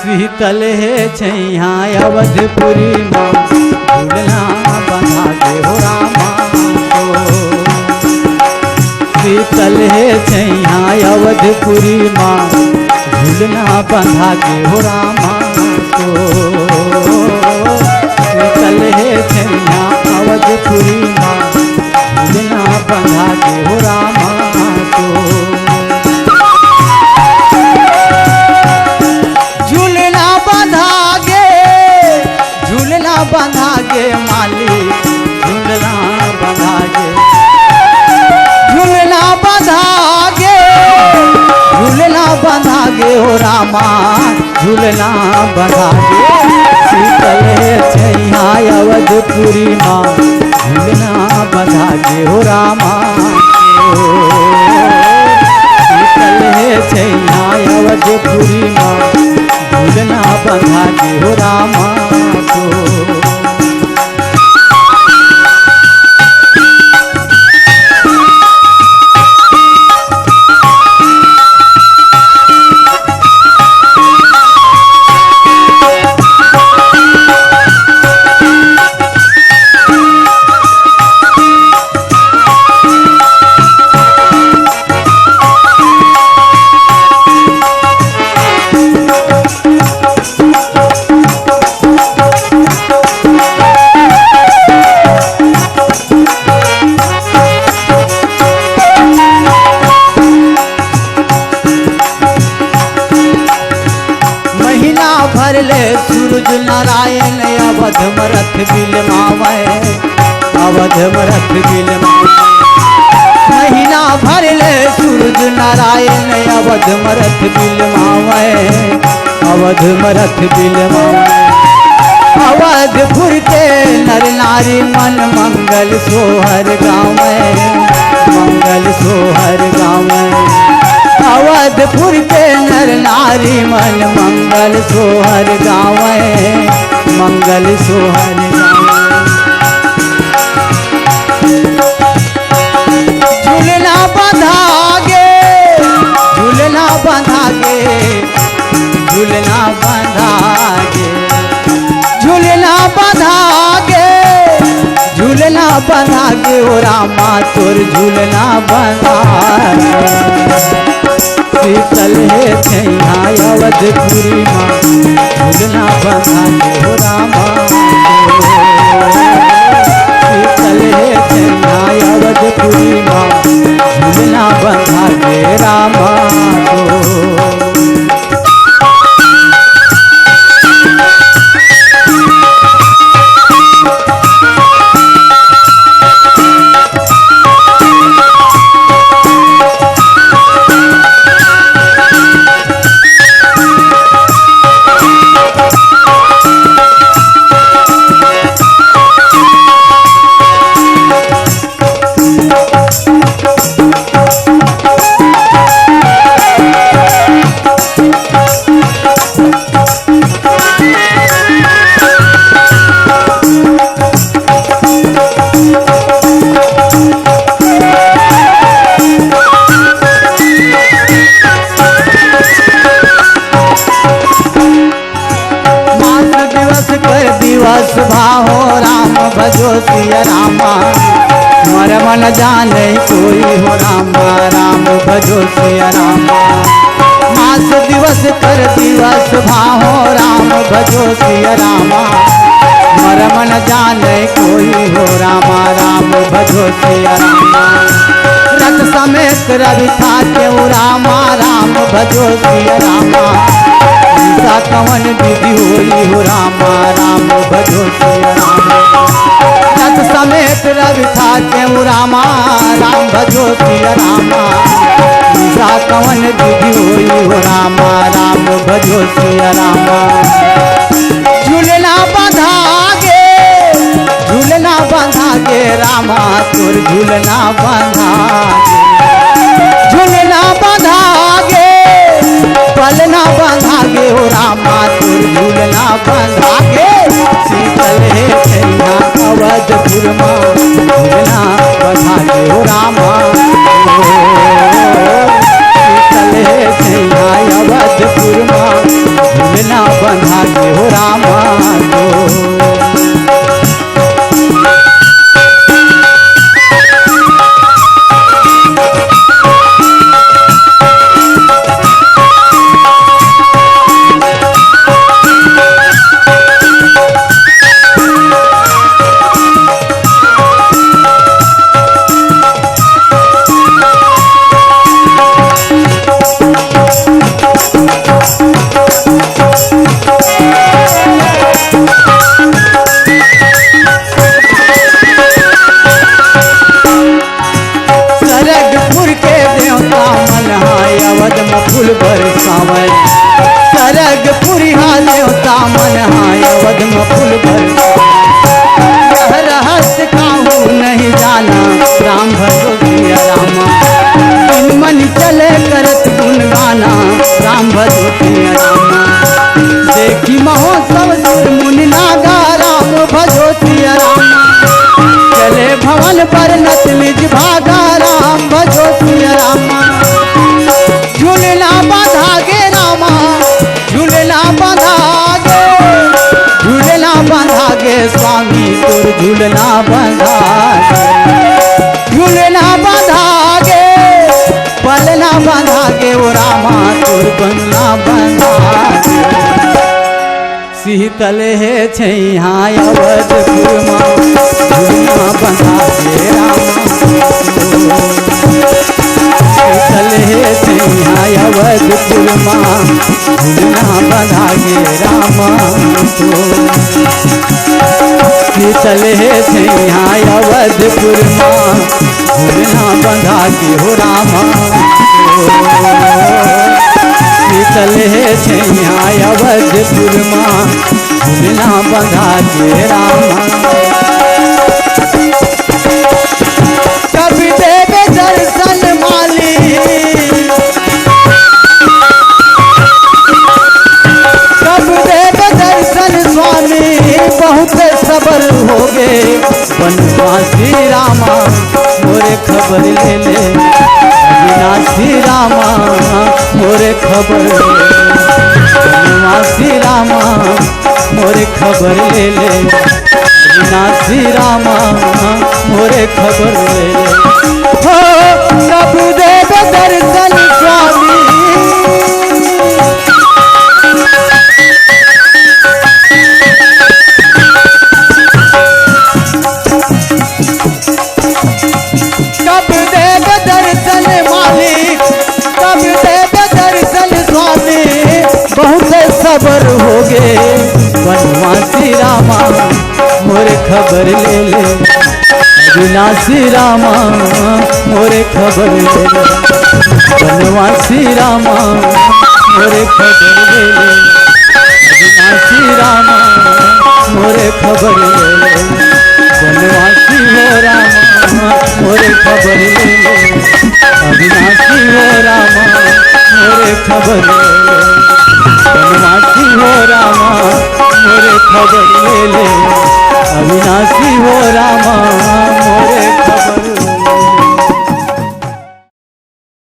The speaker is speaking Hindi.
शीतल है छैया अवधपुरी माँ झूलना बंधा के हो रामा को। शीतल है छैया अवधपुरी माँ झूलना बंधा के हो रामा को। शीतल है छैया अवधपुरी माँ झूलना बंधा के हो रामा को। बंधा गे माली झूलना बंधा गे, झूलना बंधा गे, झूलना बंधा गे हो रामा झूलना बंधा गे। शीतल छैया अवधपुरी माँ झूलना बंधा गे हो रामा। शीतल छैया अवधपुरी माँ झूलना बंधा गे हो रामा को। भरले सूरज नारायण अवध मरथ बिलमावे, अवध मरथ बिलमावे। महीना भरले सूरज नारायण अवध मरथ बिलमावे, अवध मरथ बिलमावे। अवधपुर के नर नारी मन मंगल सोहर गावे, मंगल सोहर गावे। अवधपुर के नर नारी मन मंगल सोहर गावे, मंगल सोहर गावे। झूलना बंधा गे, झूलना बंधा गे, झूलना बंधा गे, झूलना बंधा गे, झूलना बंधा गे हो रामा तोर झूलना बंधा गे। शीतल है छैया अवधपुरी माँ झूलना बंधा के हो रामा। शीतल है छैया अवधपुरी माँ झूलना बंधा के रामा को। दिवस भाहो राम भजो सिया रामा, मर मन जाने कोई हो रामा, राम भजो सिया रामा। मास दिवस कर दिवस भाहो राम भजो सिया रामा, मर मन जाने कोई हो रामा, राम भजो सिया रामा। रथ समेत रवि था क्यों रामा, राम भजो सिया रामा। सा कवन विधि होई हो रामा, राम भजो सिया रामा। रथ समेत रवि था क्यों रामा, राम भजो सिया रामा। सा कवन विधि होई हो रामा, राम भजो सिया रामा। झूलना बंधा गे, झूलना बंधा गे रामा तोर झूलना बंधा गे, झूलना बंधा गे, पलना बंधा गे हो रामा तोर झूलना बंधा गे। शीतल है छैया अवधपुर माँ झूलना बंधा गे हो रामा। शीतल है छैया अवधपुर माँ झूलना बरसावे सरग पुरी देवता मन हाय अवध में फूल बरसावे यह रहस्य काहू नहीं जाना राम भजो सिया रामा बिन मन चले करत गुण गाना राम भजो सिया रामा देखी महोत्सव सुर मुनि नागा राम भजो सिया रामा चले भवन पर नत निज भागा राम भजो सिया रामा झूलना बांधा गे रामा झूलना बांधा गे स्वामी तोर झूलना बांधा झूलना बांधा गे पलना बांधा गे ओ रामा तोर बंगला बांधा शीतल है छैया अवधपुर में झूलना बांधा गे रामा शीतल है छैया अवधपुर में झूलना बांधा गे रामा शीतल है छैया अवधपुर में झूलना बांधा के हो रामा शीतल है छैया अवधपुर में झूलना बांधा के रामा कभी देवे दर्शन माली कब देवे दर्शन स्वामी बहुत सबर हो गए बनवासी रामा मोरे खबर ले ले अविनाशी रामा मोरे खबर बनवासी रामा मोरे खबर ले ले अविनाशी रामा मोरे खबर ले ले हो कब देव दर्शन स्वामी कब देव दर्शन मालिक कब देव दर्शन स्वामी बहुत सबर हो गए बनवासी रामा मोरे खबर ले ले अविनाशी रामा मोरे खबर ले ले बनवासी रामा मोरे खबर ले ले अविनाशी रामा मोरे खबर ले ले बनवासी हो रामा मोरे खबर ले ले अविनाशी हो रामा मोरे खबर ले ले बनवासी हो रामा मोरे खबर ले ले अविनाशी हो रामा मोरे खबर ले ले।